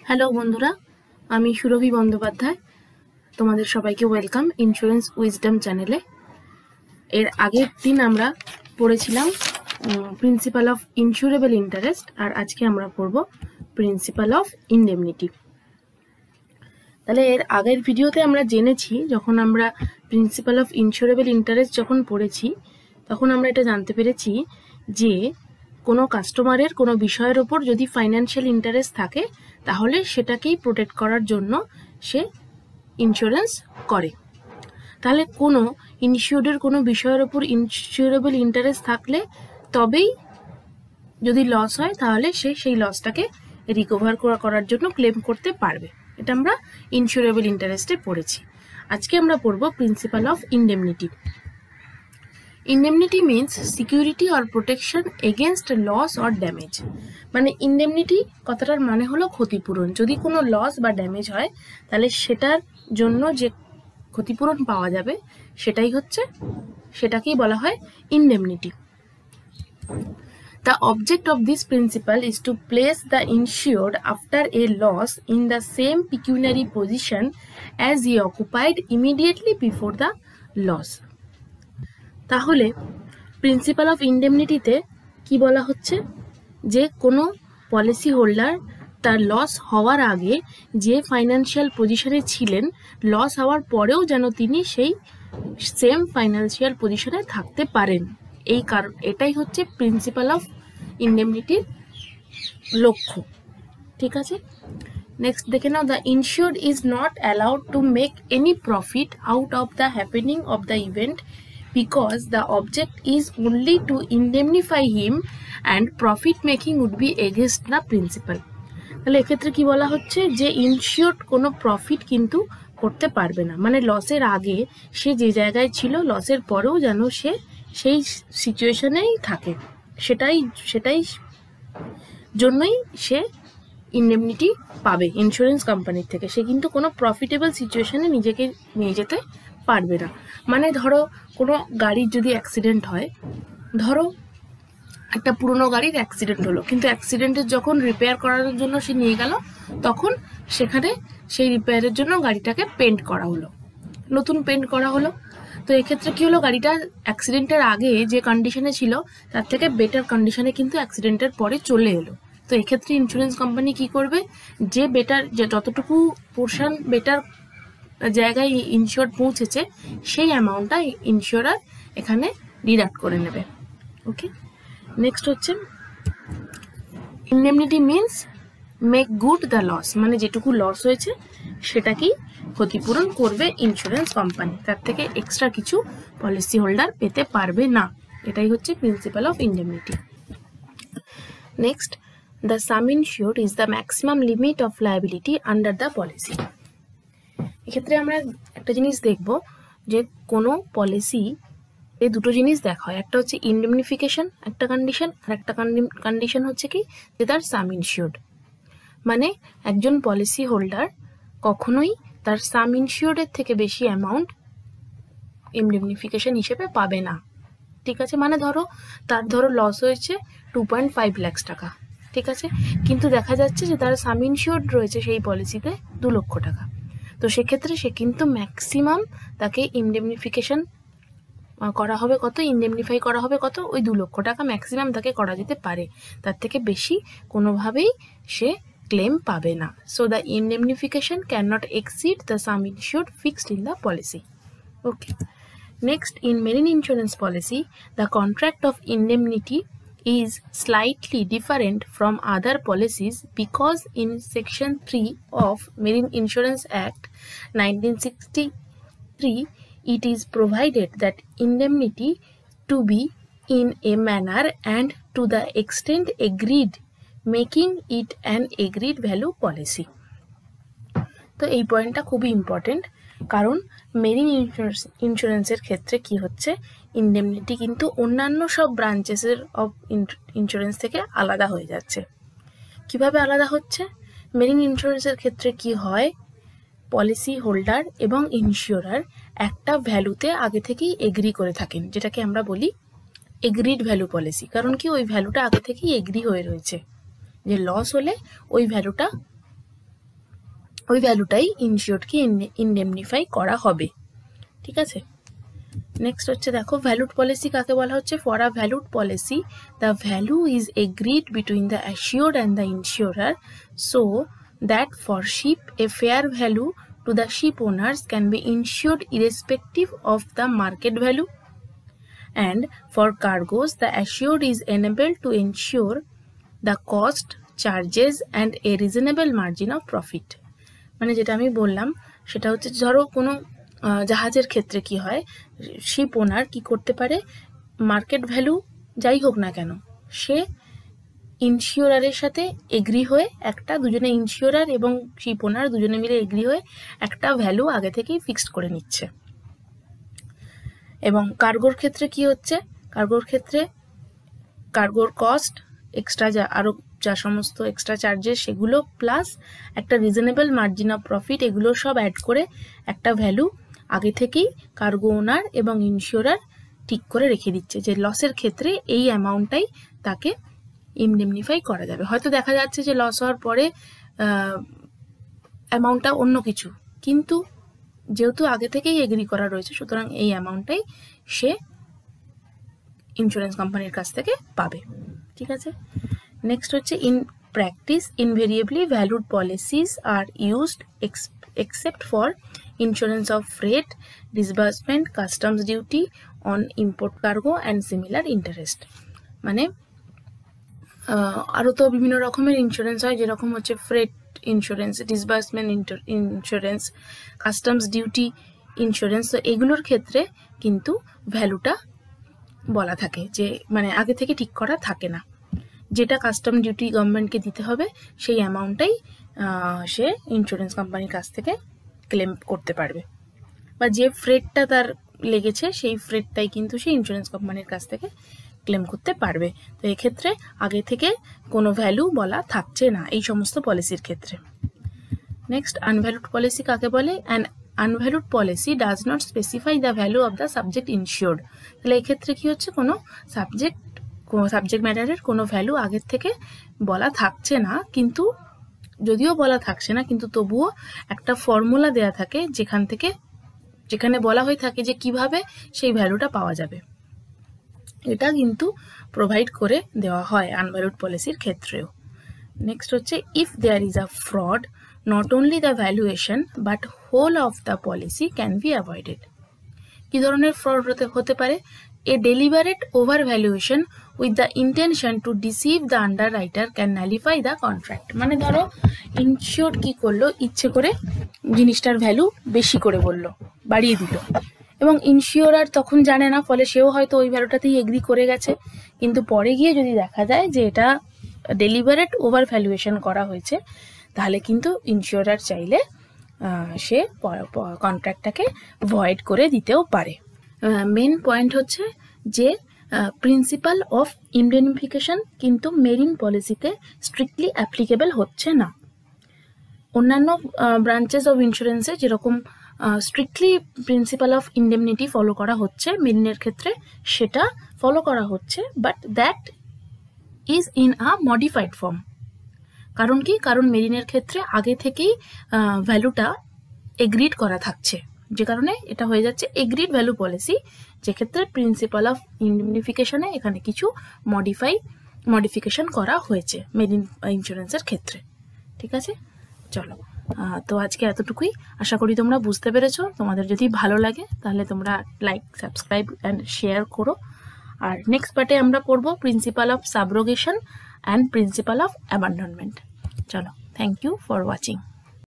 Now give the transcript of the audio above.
Hello বন্ধুরা, আমি সুরভি বন্দ্যোপাধ্যায়। তোমাদের সবাইকে ওয়েলকাম ইন্স্যুরেন্স উইজডম চ্যানেলে। এর আগের দিন আমরা পড়েছিলাম প্রিন্সিপাল অফ ইন্স্যুরেবল ইন্টারেস্ট, আর আজকে আমরা পড়ব প্রিন্সিপাল অফ ইনডেমনিটি। তাহলে এর আগের ভিডিওতে আমরা জেনেছি, যখন আমরা প্রিন্সিপাল অফ ইন্স্যুরেবল ইন্টারেস্ট যখন পড়েছি, তখন আমরা এটা জানতে পেরেছি যে কোনো কাস্টমারের কোনো বিষয়ের ওপর যদি ফাইন্যান্সিয়াল ইন্টারেস্ট থাকে, তাহলে সেটাকেই প্রোটেক্ট করার জন্য সে ইন্স্যুরেন্স করে। তাহলে কোনো ইনসিওর্ডের কোনো বিষয়ের ওপর ইন্স্যুরেবল ইন্টারেস্ট থাকলে তবেই যদি লস হয়, তাহলে সে সেই লসটাকে রিকভার করার জন্য ক্লেম করতে পারবে। এটা আমরা ইন্স্যুরেবল ইন্টারেস্টে পড়েছি। আজকে আমরা পড়ব principle of indemnity. Indemnity means security or protection against loss or damage. মানে ইনডেমনিটি কথাটার মানে হলো ক্ষতিপূরণ। যদি কোনো লস বা ড্যামেজ হয়, তাহলে সেটার জন্য যে ক্ষতিপূরণ পাওয়া যাবে সেটাকেই বলা হয় indemnity. The object of this principle is to place the insured after a loss in the same pecuniary position as he occupied immediately before the loss. তাহলে প্রিন্সিপাল অফ ইনডেমনিটিতে কি বলা হচ্ছে, যে কোনো পলিসি হোল্ডার তার লস হওয়ার আগে যে ফাইন্যান্সিয়াল পজিশনে ছিলেন, লস হওয়ার পরেও যেন তিনি সেই সেম ফাইন্যান্সিয়াল পজিশনে থাকতে পারেন। এই কারণ এটাই হচ্ছে প্রিন্সিপাল অফ ইনডেমনিটির লক্ষ্য। ঠিক আছে, নেক্সট দেখে নাও। The insured is not allowed to make any profit out of the happening of the event because the object is only to indemnify him and profit making would be against the principle. তাহলে এক্ষেত্রে কি বলা হচ্ছে, যে insured কোনো profit কিন্তু করতে পারবে না। মানে লসের আগে সে যে জায়গায় ছিল, লসের পরেও যেন সে সেই সিচুয়েশনেই থাকে, সেটাই জন্যই সে ইনডেমনিটি পাবে ইন্স্যুরেন্স কোম্পানির থেকে। সে কিন্তু কোনো প্রফিটেবল সিচুয়েশনে নিজেকে নিয়ে যেতে পারবে না। মানে ধরো কোনো গাড়ির যদি অ্যাক্সিডেন্ট হয়, ধরো একটা পুরনো গাড়ির অ্যাক্সিডেন্ট হলো, কিন্তু অ্যাক্সিডেন্টের যখন রিপেয়ার করানোর জন্য সে নিয়ে গেল, তখন সেখানে সেই রিপেয়ারের জন্য গাড়িটাকে পেন্ট করা হলো, নতুন পেন্ট করা হলো। তো এক্ষেত্রে কি হলো, গাড়িটা অ্যাক্সিডেন্টের আগে যে কন্ডিশনে ছিল তার থেকে বেটার কন্ডিশনে কিন্তু অ্যাক্সিডেন্টের পরে চলে এলো। তো এক্ষেত্রে ইন্স্যুরেন্স কোম্পানি কি করবে, যে যতটুকু পোর্শন বেটার জায়গায় ইনসিওর পৌঁছেছে, সেই অ্যামাউন্টটা ইনসিওরার এখানে ডিডাক্ট করে নেবে। ওকে, নেক্সট হচ্ছে indemnity means make good the loss. মানে যেটুকু লস হয়েছে সেটাকেই ক্ষতিপূরণ করবে ইন্স্যুরেন্স কোম্পানি, তার থেকে এক্সট্রা কিছু পলিসি হোল্ডার পেতে পারবে না। এটাই হচ্ছে principal of indemnity. Next, the sum insured is the maximum limit of liability under the policy. এক্ষেত্রে আমরা একটা জিনিস দেখব, যে কোনো পলিসি এই দুটো জিনিস দেখা হয়। একটা হচ্ছে ইনডেমনিফিকেশন একটা কন্ডিশন, আর একটা কন্ডিশন হচ্ছে কি, যে তার সাম ইনসিওর্ড। মানে একজন পলিসি হোল্ডার কখনোই তার সাম ইনসিওর্ডের থেকে বেশি অ্যামাউন্ট ইনডেমনিফিকেশন হিসেবে পাবে না। ঠিক আছে, মানে তার লস হয়েছে 2.5 লাখ টাকা, ঠিক আছে, কিন্তু দেখা যাচ্ছে যে তার সাম ইনসিওর্ড রয়েছে সেই পলিসিতে 2 লক্ষ টাকা। তো সেক্ষেত্রে সে কিন্তু ম্যাক্সিমাম তাকে ইনডেমনিফিকেশন করা হবে কত, ইনডেমনিফাই করা হবে কত, ওই 2 লক্ষ টাকা ম্যাক্সিমাম তাকে করা যেতে পারে। তার থেকে বেশি কোনোভাবেই সে ক্লেম পাবে না। So the indemnification can not exceed the sum insured fixed in the policy. Okay, next, in marine insurance policy, the contract of indemnity is slightly different from other policies because in Section 3 of Marine Insurance Act 1963, it is provided that indemnity to be in a manner and to the extent agreed, making it an agreed value policy. তো এই পয়েন্টটা খুবই important, কারণ marine ইন্স্যুরেন্সের ক্ষেত্রে কি হচ্ছে, indemnity কিন্তু অন্যান্য সব ব্রাঞ্চেসের অফ ইন্স্যুরেন্স থেকে আলাদা হয়ে যাচ্ছে। কিভাবে আলাদা হচ্ছে, মেরিন ইন্স্যুরেন্সের ক্ষেত্রে কি হয়, পলিসি হোল্ডার এবং ইনসিওরার একটা ভ্যালুতে আগে থেকেই এগ্রি করে থাকেন, যেটাকে আমরা বলি এগ্রিড ভ্যালু পলিসি। কারণ কি, ওই ভ্যালুটা আগে থেকেই এগ্রি হয়ে রয়েছে, যে লস হলে ওই ভ্যালুটা ওই ভ্যালুটাই ইনশিওরডকে ইনডেমনিফাই করা হবে। ঠিক আছে, নেক্সট হচ্ছে দেখো ভ্যালুড পলিসি কাকে বলা হচ্ছে। For a valued policy the value is agreed between the assured and the insurer so that for ship a fair value to the ship owners can be insured irrespective of the market value and for cargoes the assured is enabled to ensure the cost, charges and a reasonable margin of profit। মানে যেটা আমি বললাম সেটা হচ্ছে ধরো কোনো জাহাজের ক্ষেত্রে কি হয়, শিপ ওনার কি করতে পারে, মার্কেট ভ্যালু যাই হোক না কেন সে ইনশিওরারের সাথে এগ্রি হয়ে একটা, দুজনে ইনশিওরার এবং শিপ ওনার দুজনে মিলে এগ্রি হয়ে একটা ভ্যালু আগে থেকেই ফিক্সড করে নিচ্ছে। এবং কার্গোর ক্ষেত্রে কি হচ্ছে, কার্গোর ক্ষেত্রে কার্গোর কস্ট, এক্সট্রা যা সমস্ত এক্সট্রা চার্জেস সেগুলো প্লাস একটা রিজনেবল মার্জিন অফ প্রফিট, এগুলো সব অ্যাড করে একটা ভ্যালু আগে থেকেই কার্গো ওনার এবং ইনশিওরার ঠিক করে রেখে দিচ্ছে যে লসের ক্ষেত্রে এই অ্যামাউন্টটাই তাকে ইনডেমনিফাই করা যাবে। হয়তো দেখা যাচ্ছে যে লস হওয়ার পরে অ্যামাউন্টটা অন্য কিছু, কিন্তু যেহেতু আগে থেকেই এগ্রি করা রয়েছে সুতরাং এই অ্যামাউন্টটাই সে ইন্স্যুরেন্স কোম্পানির কাছ থেকে পাবে। ঠিক আছে, নেক্সট হচ্ছে in practice invariably valued policies are used except for insurance of freight, disbursement, customs duty on import cargo and similar interest. মানে আরও তো বিভিন্ন রকমের ইন্স্যুরেন্স হয়, যেরকম হচ্ছে freight insurance, disbursement insurance, customs duty insurance. তো এগুলোর ক্ষেত্রে কিন্তু ভ্যালুটা বলা থাকে যে মানে আগে থেকে ঠিক করা থাকে না, যেটা কাস্টম ডিউটি গভর্নমেন্টকে দিতে হবে সেই অ্যামাউন্টটাই সে ইন্স্যুরেন্স কোম্পানির কাছ থেকে ক্লেম করতে পারবে, বা যে ফ্রেটটা তার লেগেছে সেই ফ্রেটটাই কিন্তু সে ইন্স্যুরেন্স কোম্পানির কাছ থেকে ক্লেম করতে পারবে। তো এক্ষেত্রে আগে থেকে কোনো ভ্যালু বলা থাকছে না এই সমস্ত পলিসির ক্ষেত্রে। নেক্সট আনভ্যালুড পলিসি কাকে বলে। An unvalued policy does not specify the value of the subject insured. তাহলে এক্ষেত্রে কি হচ্ছে, কোনো সাবজেক্ট ম্যাটারের কোনো ভ্যালু আগের থেকে বলা থাকছে না, কিন্তু যদিও বলা থাকছে না কিন্তু তবুও একটা ফর্মুলা দেয়া থাকে যেখানে বলা হয়ে থাকে যে কিভাবে সেই ভ্যালুটা পাওয়া যাবে, এটা কিন্তু প্রোভাইড করে দেওয়া হয় আনভ্যালুড পলিসির ক্ষেত্রেও। নেক্সট হচ্ছে if there is a fraud not only the valuation but whole of the policy can be avoided. কি ধরনের ফ্রড হতে পারে, a deliberate over valuation with the intention to deceive the underwriter can nullify the contract. মানে ধরো ইনশিওর্ড কি করলো, ইচ্ছে করে জিনিসটার ভ্যালু বেশি করে বললো, বাড়িয়ে দিল, এবং ইনশিওরার তখন জানে না, ফলে সেও হয়তো ওই ভ্যালুটাতেই এগ্রি করে গেছে, কিন্তু পরে গিয়ে যদি দেখা যায় যে এটা ডেলিভারেট ওভার ভ্যালুয়েশন করা হয়েছে তাহলে কিন্তু ইনশিওরার চাইলে সে কন্ট্রাক্টটাকে ভয়েড করে দিতেও পারে। মেন পয়েন্ট হচ্ছে যে প্রিন্সিপাল অফ ইন্ডেমনিফিকেশন কিন্তু মেরিন পলিসিতে স্ট্রিক্টলি অ্যাপ্লিকেবল হচ্ছে না। অন্যান্য ব্রাঞ্চেস অফ ইন্স্যুরেন্সে যেরকম strictly principal of indemnity follow করা হচ্ছে, মেরিনের ক্ষেত্রে সেটা ফলো করা হচ্ছে, but that is in a modified form. কারণ কি, কারণ মেরিনের ক্ষেত্রে আগে থেকেই ভ্যালুটা এগ্রিড করা থাকছে, যে কারণে এটা হয়ে যাচ্ছে এগ্রিড ভ্যালু পলিসি, যেক্ষেত্রে প্রিন্সিপাল অফ ইন্ডেমনিফিকেশনে এখানে কিছু মডিফিকেশন করা হয়েছে মেরিন ইন্স্যুরেন্সের ক্ষেত্রে। ঠিক আছে, চলো তো আজকে এতটুকুই, আশা করি তোমরা বুঝতে পেরেছো। তোমাদের যদি ভালো লাগে তাহলে তোমরা লাইক, সাবস্ক্রাইব অ্যান্ড শেয়ার করো। আর নেক্সট পার্টে আমরা পড়বো principle of subrogation and principle of abandonment. চলো, থ্যাংক ইউ ফর ওয়াচিং।